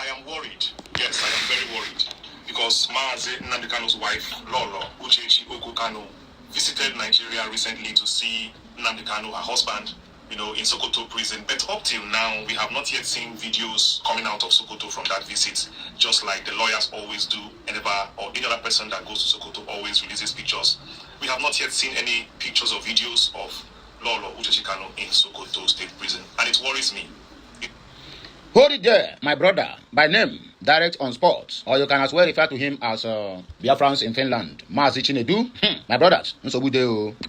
I am worried. Yes, I am very worried. Because Maazi Nnamdi Kanu's wife, Lolo, Kanu, visited Nigeria recently to see Nnamdi Kanu, her husband, in Sokoto prison. But up till now, we have not yet seen videos coming out of Sokoto from that visit, just like the lawyers always do, or any other person that goes to Sokoto always releases pictures. We have not yet seen any pictures or videos of Lolo Kanu in Sokoto State Prison, and it worries me. Hold it there, my brother, by name, direct on spot, or you can as well refer to him as Biafrans in Finland, Maazi Chinedu. My brothers,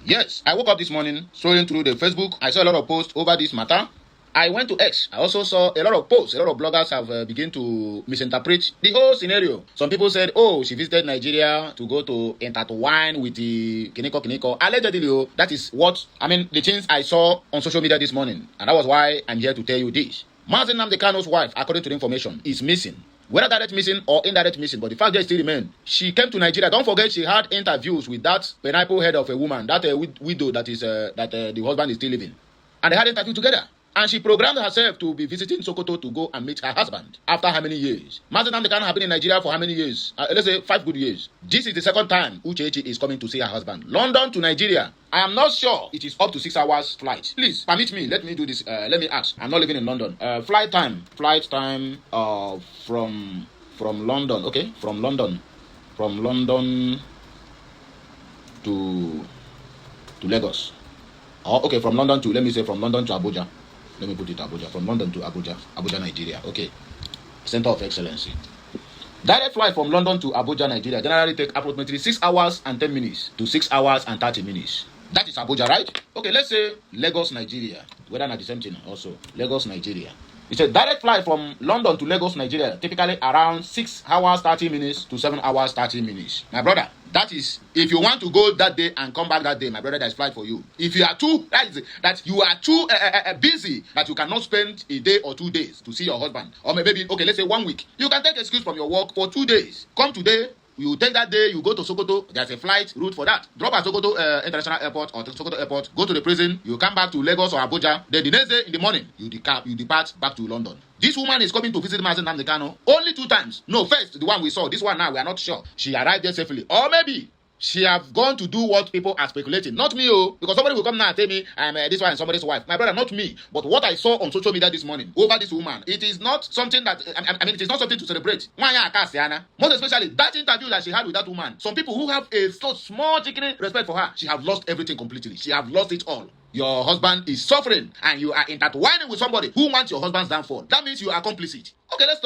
yes, I woke up this morning, scrolling through the Facebook. I saw a lot of posts over this matter. I went to X. I also saw a lot of posts. A lot of bloggers have begun to misinterpret the whole scenario. Some people said, oh, she visited Nigeria to go to intertwine with the Kiniko. Allegedly, that is the things I saw on social media this morning. And that was why I'm here to tell you this. Maazi Nnamdi Kanu's wife, according to the information, is missing. Whether direct missing or indirect missing, but the fact that still remains. She came to Nigeria. Don't forget, she had interviews with that pineapple head of a woman, that widow that is the husband is still living, and they had interview together. And she programmed herself to be visiting Sokoto to go and meet her husband. After how many years? Maazi Nnamdi Kanu has been in Nigeria for how many years? Let's say 5 good years. This is the second time Uchechi is coming to see her husband. London to Nigeria. I am not sure it is up to 6 hours flight. Please, permit me. Let me do this. Let me ask. I'm not living in London. Flight time from London. Okay, from London to Lagos. Oh, okay, from London to Abuja. Let me put it Abuja. From London to Abuja, Nigeria. Okay. Center of Excellency. Direct flight from London to Abuja, Nigeria generally take approximately 6 hours and 10 minutes to 6 hours and 30 minutes. That is Abuja, right? Okay, let's say Lagos, Nigeria. Whether not the same thing also. Lagos, Nigeria. It's a direct flight from London to Lagos, Nigeria, typically around 6 hours 30 minutes to 7 hours 30 minutes. My brother, that is, if you want to go that day and come back that day, my brother, there's flight for you. If you are too busy that you cannot spend a day or 2 days to see your husband, or maybe, okay, let's say 1 week, you can take excuse from your work for 2 days. Come today. You take that day, you go to Sokoto, there's a flight route for that. Drop at Sokoto International Airport or Sokoto Airport, go to the prison, you come back to Lagos or Abuja, then the next day in the morning, you depart back to London. This woman is coming to visit Maazi Nnamdi Kanu only 2 times. No, first, the one we saw, this one now, we are not sure. She arrived there safely. Or maybe she have gone to do what people are speculating. Not me, because somebody will come now and tell me I'm this one and somebody's wife. My brother, not me. But what I saw on social media this morning over this woman, it is not something that, it is not something to celebrate. Most especially that interview that she had with that woman. Some people who have a so small chicken respect for her, she have lost everything completely. She have lost it all. Your husband is suffering and you are intertwining with somebody who wants your husband's downfall. That means you are complicit. Okay, let's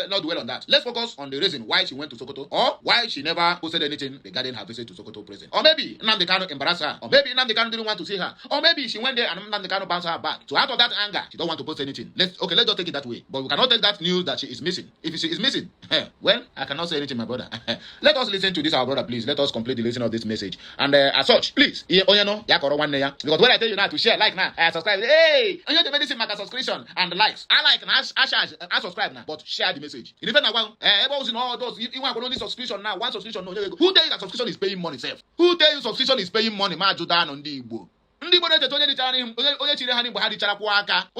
not dwell on that. Let's focus on the reason why she went to Sokoto, or why she never posted anything regarding her visit to Sokoto prison. Or maybe Nnamdi Kanu embarrassed her, or maybe Nnamdi Kanu didn't want to see her, or maybe she went there and Nnamdi Kanu bounced her back. So out of that anger, she don't want to post anything. Let's just take it that way. But we cannot take that news that she is missing. If she is missing, well, I cannot say anything, my brother. Let us listen to this, our brother, please. Let us complete the listening of this message. And as such, please, because when I tell you now to share, like now, subscribe. Hey, you the medicine market subscription and the likes. I like now, I subscribe now, but share the message. Even now, everyone's in all those. You want only subscription now, one subscription. No, who tell you that subscription is paying money, self? Who tell you subscription is paying money? Ma Judan on the Igbo.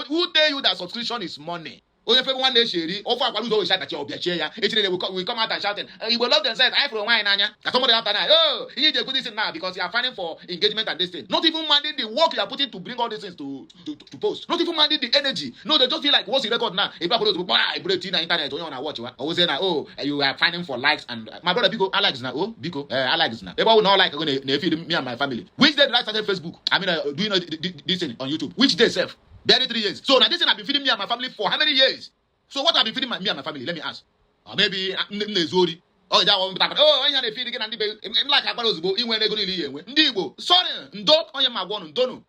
Who tell you that subscription is money? Only if one day she offer what we shout at your chair. We come out and shouting. You will love themselves. I for wine, Anya. Somebody after that. Oh, you need to put this in now because you are fighting for engagement and this thing. Not even minding the work you are putting to bring all these things to post. Not even minding the energy. No, they just feel like what's the record now? If I put it to break in internet, you want to watch. Always say now, oh, you are fighting for likes and my brother Biko, I likes now. Oh, Biko, I likes now. Everyone will not like going to feed me and my family. Which day did I start Facebook? I mean, doing this thing on YouTube. Which day, self? Barely 3 years. So now this thing I've been feeding me and my family for how many years? So what I've been feeding me and my family? Let me ask. Or maybe Nezori. Oh, that one. Oh, I had a feed again and like I was going to Ndibo. Sorry, Ndok on your one, Ndonu.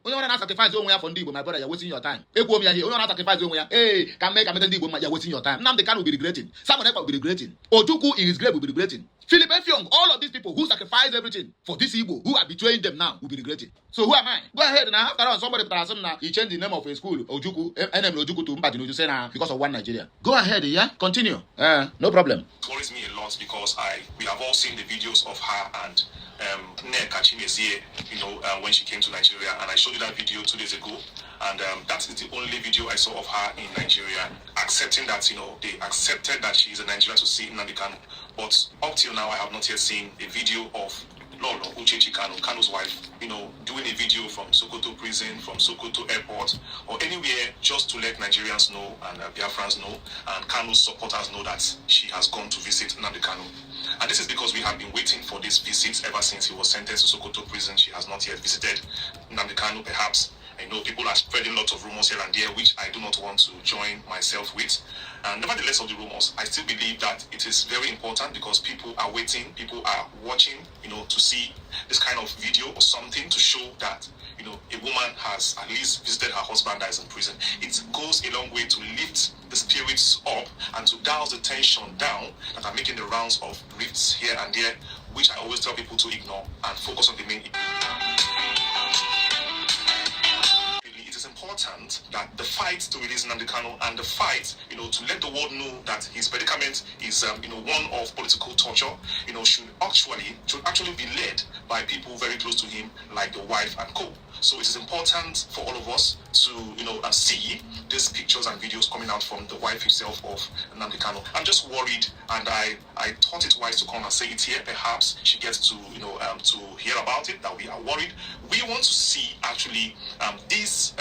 You want to sacrifice your way for Ndibo, my brother, you're wasting your time. You want to sacrifice your way. Hey, can make a Ndibo, you're wasting your time. Now the can will be regretting. Someone else will be regretting. Ojuku in his grave will be regretting. Philip Effiong, all of these people who sacrificed everything for this Igbo, who are betraying them now, will be regretting. So who am I? Go ahead now. After all, somebody now, he changed the name of a school, Ojuku, NM Ojuku to Mbadinu, you say now, because of one Nigeria. Go ahead, yeah? Continue. No problem. It worries me a lot because we have all seen the videos of her and when she came to Nigeria, and I showed you that video 2 days ago. And that is the only video I saw of her in Nigeria, accepting that, they accepted that she is in Nigeria to see Nnamdi Kanu. But up till now, I have not yet seen a video of Lolo, Kanu's wife, doing a video from Sokoto prison, from Sokoto airport, or anywhere just to let Nigerians know and Biafrans know and Kanu's supporters know that she has gone to visit Nnamdi Kanu. And this is because we have been waiting for this visit ever since he was sentenced to Sokoto prison. She has not yet visited Nnamdi Kanu, perhaps. I know people are spreading lots of rumors here and there, which I do not want to join myself with. And nevertheless of the rumors, I still believe that it is very important because people are waiting, people are watching, to see this kind of video or something to show that, a woman has at least visited her husband that is in prison. It goes a long way to lift the spirits up and to douse the tension down that are making the rounds of rifts here and there, which I always tell people to ignore and focus on the main. Important that the fight to release Nnamdi Kanu and the fight, to let the world know that his predicament is, one of political torture, should actually be led by people very close to him, like the wife and co. So it is important for all of us to, see these pictures and videos coming out from the wife himself of Nnamdi Kanu. I'm just worried, and I thought it wise to come and say it here. Perhaps she gets to, to hear about it, that we are worried. We want to see actually these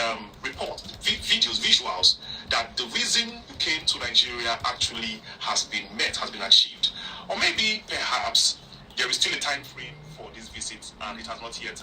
report, visuals, that the reason you came to Nigeria actually has been met, has been achieved. Or maybe, perhaps, there is still a time frame for this visit and it has not yet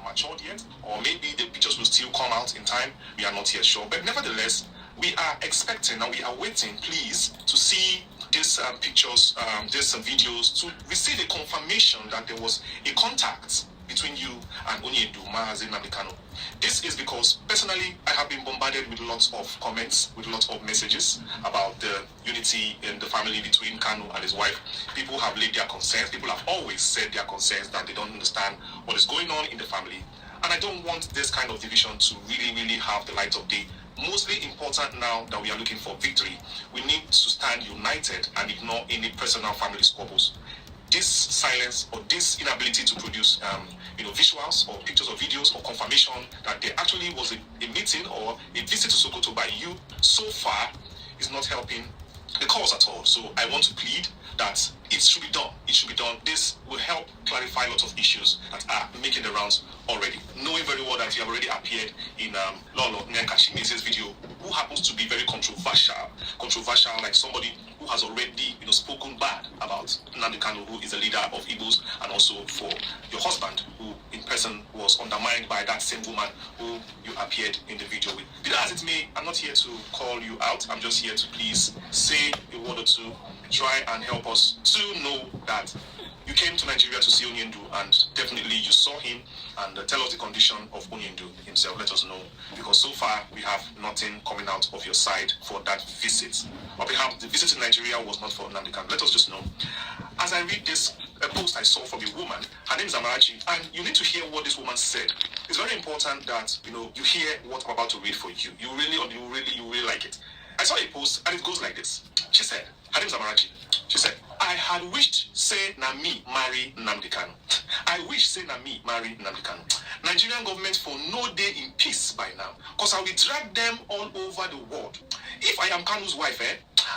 matured yet. Or maybe the pictures will still come out in time. We are not yet sure. But nevertheless, we are expecting and we are waiting, please, to see these pictures, these videos, to receive a confirmation that there was a contact between you and Onyendu Mazi Nnamdi Kanu. This is because personally I have been bombarded with lots of comments, with lots of messages about the unity in the family between Kanu and his wife. People have laid their concerns. People have always said their concerns, that they don't understand what is going on in the family. And I don't want this kind of division to really have the light of day. Mostly important now that we are looking for victory, we need to stand united and ignore any personal family squabbles. This silence or this inability to produce visuals or pictures or videos or confirmation that there actually was a meeting or a visit to Sokoto by you so far is not helping the cause at all. So I want to plead that it should be done. It should be done. This will help clarify lots of issues that are making the rounds already. Knowing very well that you have already appeared in Lolo Nkashimese's video, who happens to be very controversial, like somebody who has already spoken bad about Nnamdi Kanu, who is the leader of Igbos, and also for your husband, who in person was undermined by that same woman who you appeared in the video with. Be that as it may, I'm not here to call you out. I'm just here to please say a word or two, try and help us to know that you came to Nigeria to see Onyendu, and definitely you saw him, and tell us the condition of Onyendu himself. Let us know, because so far we have nothing coming out of your side for that visit. Or perhaps the visit to Nigeria was not for Nnamdi Kanu. Let us just know. As I read this post I saw from a woman, her name is Amarachi, and you need to hear what this woman said. It's very important that you hear what I'm about to read for you. You really like it. I saw a post and it goes like this. She said, her name is Amarachi. She said, I had wished say na me marry Nnamdi Kanu. I wish say na me marry Nnamdi Kanu. Nigerian government for no day in peace by now, because I will drag them all over the world. If I am Kanu's wife,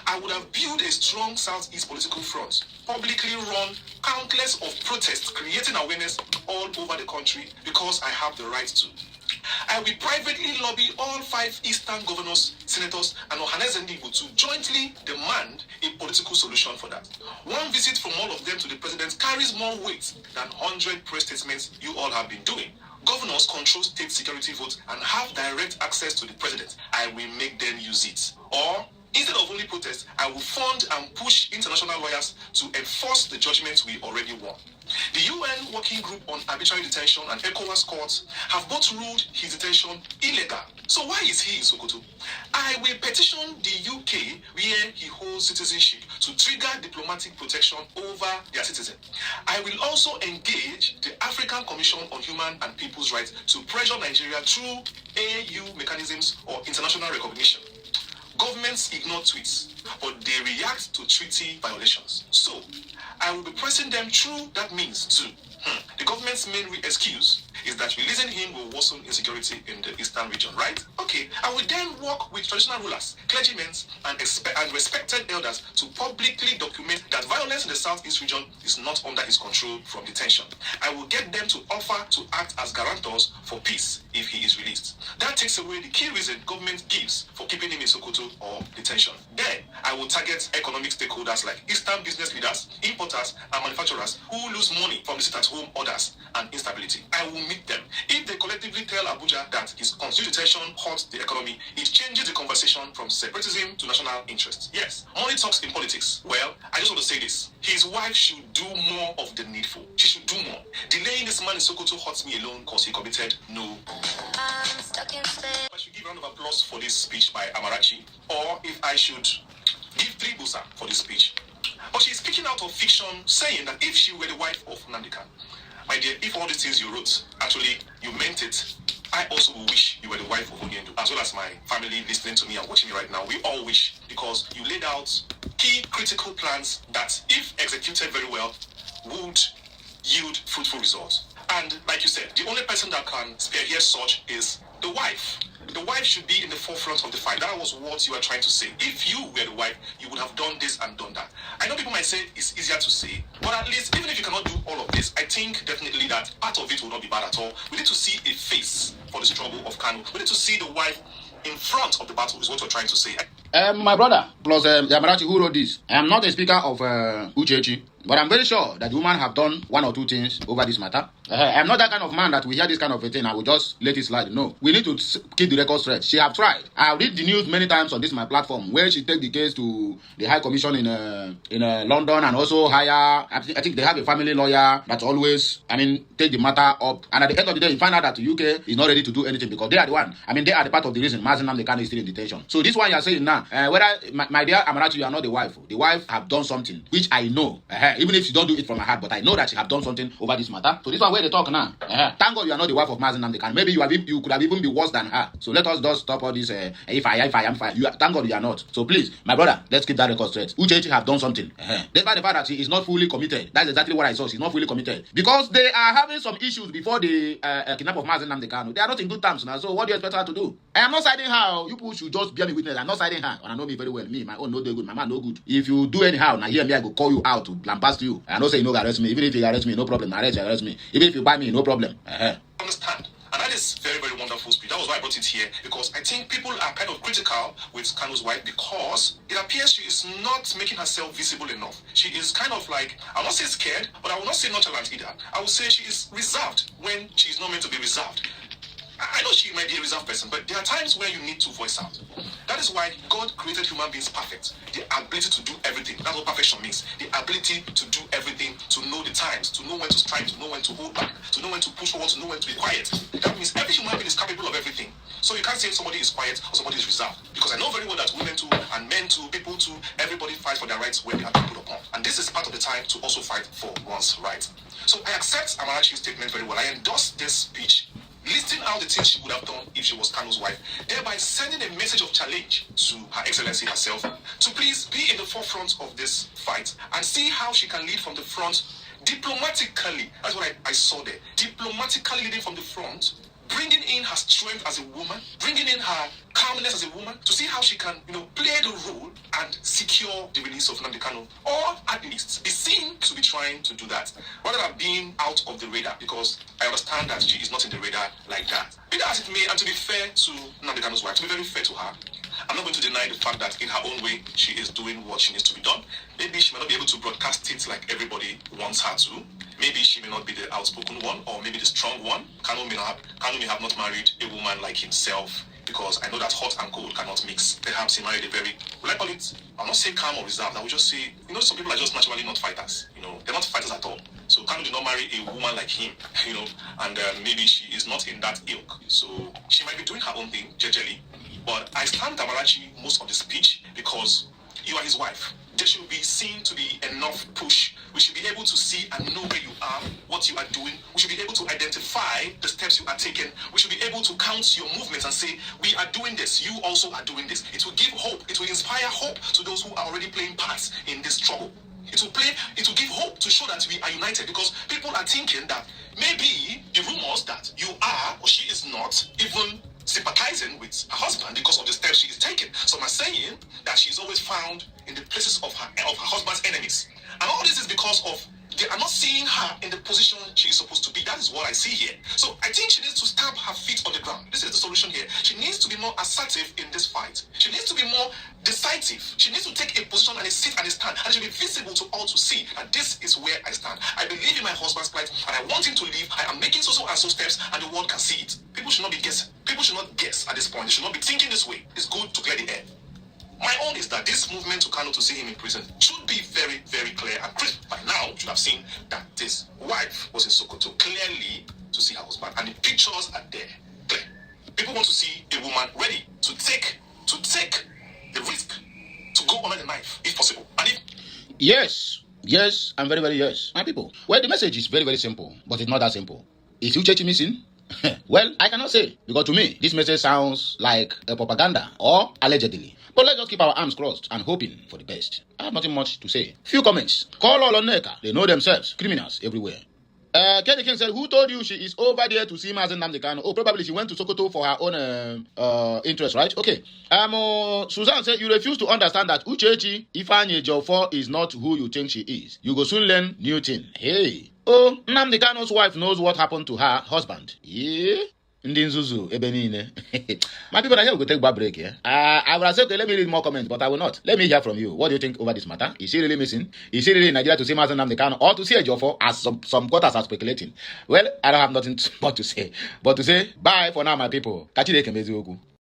I would have built a strong Southeast political front, publicly run countless of protests, creating awareness all over the country, because I have the right to. I will privately lobby all 5 Eastern governors, senators, and Ohaneze Ndigbo to jointly demand a political solution for that. One visit from all of them to the president carries more weight than 100 press statements you all have been doing. Governors control state security votes and have direct access to the president. I will make them use it. Or, instead of only protest, I will fund and push international lawyers to enforce the judgments we already won. The UN Working Group on Arbitrary Detention and ECOWAS courts have both ruled his detention illegal. So why is he in Sokoto? I will petition the UK, where he holds citizenship, to trigger diplomatic protection over their citizen. I will also engage the African Commission on Human and People's Rights to pressure Nigeria through AU mechanisms or international recognition. Governments ignore tweets, but they react to treaty violations. So, I will be pressing them through that means too. The government's main excuse is that releasing him will worsen insecurity in the eastern region, right? Okay, I will then work with traditional rulers, clergymen, and respected elders to publicly document that violence in the southeast region is not under his control from detention. I will get them to offer to act as guarantors for peace if he is released. That takes away the key reason government gives for keeping him in Sokoto or detention. Then, I will target economic stakeholders like eastern business leaders, importers, and manufacturers who lose money from the sit-at-home orders and instability. I will meet them. If they collectively tell Abuja that his continued detention hurts the economy, it changes the conversation from separatism to national interest. Yes, money talks in politics. Well, I just want to say this. His wife should do more of the needful. She should do more. Delaying this man in Sokoto hurts me alone because he committed no. I should give a round of applause for this speech by Amarachi, or if I should give 3 busa for this speech. But she's speaking out of fiction, saying that if she were the wife of Nnamdi Kanu, my dear, if all these things you wrote, actually you meant it, I also will wish you were the wife of Onyendu, as well as my family listening to me and watching me right now. We all wish, because you laid out key critical plans that, if executed very well, would yield fruitful results. And like you said, the only person that can spearhead such is the wife. The wife should be in the forefront of the fight. That was what you were trying to say. If you were the wife, you would have done this and done that. I know people might say it's easier to say, but at least, even if you cannot do all of this, I think definitely that part of it will not be bad at all. We need to see a face for the struggle of Kanu. We need to see the wife in front of the battle, is what we're trying to say. My brother, plus Yamarachi, who wrote this, I am not a speaker of Uchechi, but I'm very sure that the woman have done 1 or 2 things over this matter. I'm not that kind of man that we hear this kind of a thing and will just let it slide. No, we need to keep the record straight. She have tried. I read the news many times on this my platform where she take the case to the High Commission in London, and also hire. I think they have a family lawyer that always, take the matter up. And at the end of the day, you find out that the UK is not ready to do anything because they are the one. They are the part of the reason Mazi Nnamdi Kanu is still in detention. So this one you are saying now, whether my dear Amarachi, you are not the wife. The wife have done something which I know. Even if she don't do it from her heart, but I know that she have done something over this matter. So this one where they talk now. Thank God you are not the wife of Mazi Nnamdi Kanu. Maybe you could have even been worse than her. So let us just stop all this. If I am fine. Thank God you are not. So please, my brother, let's keep that record straight. Uchechi have done something. Despite the fact that she is not fully committed. That's exactly what I saw. She's not fully committed because they are having some issues before the kidnap of Mazi Nnamdi Kanu. They are not in good terms now. So what do you expect her to do? I am not siding her. You people should just bear me witness. I'm not siding her. And I know me very well. Me, my own no do good. My man no good. If you do anyhow, now hear me, I go call you out to lambast you. I don't say you no arrest me. Even if you arrest me, no problem. Arrest me. Even if you buy me, no problem. Understand. And that is very, very wonderful speech. That was why I brought it here, because I think people are kind of critical with Kanu's wife because it appears she is not making herself visible enough. She is kind of like, I will not say scared, but I will not say nonchalant either. I will say she is reserved when she is not meant to be reserved. I know she might be a reserved person, but there are times where you need to voice out. That is why God created human beings perfect. The ability to do everything. That's what perfection means. The ability to do everything, to know the times, to know when to strike, to know when to hold back, to know when to push forward, to know when to be quiet. That means every human being is capable of everything. So you can't say somebody is quiet or somebody is reserved. Because I know very well that women too, and men too, people too, everybody fights for their rights when they are put upon. And this is part of the time to also fight for one's rights. So I accept Amarachi's statement very well. I endorse this speech, listing out the things she would have done if she was Kanu's wife, thereby sending a message of challenge to Her Excellency herself to please be in the forefront of this fight and see how she can lead from the front diplomatically. That's what I saw there. Diplomatically leading from the front, bringing in her strength as a woman, bringing in her calmness as a woman, to see how she can, play the role and secure the release of Nnamdi Kanu, or at least be seen to be trying to do that, rather than being out of the radar, because I understand that she is not in the radar like that. Be that as it may, and to be fair to Nnamdi Kanu's wife, to be very fair to her, I'm not going to deny the fact that in her own way, she is doing what she needs to be done. Maybe she may not be able to broadcast it like everybody wants her to. Maybe she may not be the outspoken one, or maybe the strong one. Kanu may have not married a woman like himself, because I know that hot and cold cannot mix. Perhaps he married a very, will I call it, I'll not say calm or reserved, I will just say, some people are just naturally not fighters. They're not fighters at all. So Kanu did not marry a woman like him, and maybe she is not in that ilk. So she might be doing her own thing, jejely. But I stand Amarachi most of the speech because you are his wife. There should be seen to be enough push. We should be able to see and know where you are, what you are doing. We should be able to identify the steps you are taking. We should be able to count your movements and say, we are doing this, you also are doing this. It will give hope. It will inspire hope to those who are already playing parts in this struggle. It will give hope to show that we are united, because people are thinking that maybe the rumors that you are or she is not even sympathizing with her husband because of the steps she is taking. Some are saying that she's always found in the places of her husband's enemies. And all this is because of they are not seeing her in the position she is supposed to be. That is what I see here. So I think she needs to stamp her feet on the ground. This is the solution here. She needs to be more assertive in this fight. She needs to be more decisive. She needs to take a position and a seat and a stand. And she will be visible to all to see that this is where I stand. I believe in my husband's plight and I want him to leave. I am making so and so steps and the world can see it. People should not be guessing. People should not guess at this point. They should not be thinking this way. It's good to clear the air. My own is that this movement to Kanu to see him in prison should be very, very clear and crisp. By now, you should have seen that this wife was in Sokoto clearly to see her husband, and the pictures are there. Clear. People want to see a woman ready to take the risk to go under the knife if possible. And if Yes, and very, very yes. My people. Well, the message is very, very simple, but it's not that simple. Is Uchechi missing? Well, I cannot say, because to me, this message sounds like a propaganda or allegedly. But let's just keep our arms crossed and hoping for the best. I have nothing much to say. Few comments. Call Lolo Neka. They know themselves. Criminals everywhere. Kenny King said, who told you she is over there to see Mazen Namdekano? Oh, probably she went to Sokoto for her own interest, right? Okay. Suzanne said, you refuse to understand that Uchechi Ifanye Jofo is not who you think she is. You go soon learn new thing. Hey. Oh, Namdekano's wife knows what happened to her husband. Yeah? Ndị nzuzu ebe niile. My people, I here we go take a break here. I would have said, okay, let me read more comments, but I will not. Let me hear from you. What do you think over this matter? Is she really missing? Is she really in Nigeria to see Mazen Namdekano or to see a Jofo, as some quarters are speculating? Well, I don't have nothing more to say, but to say bye for now, my people. Catch you later, Mezuoku.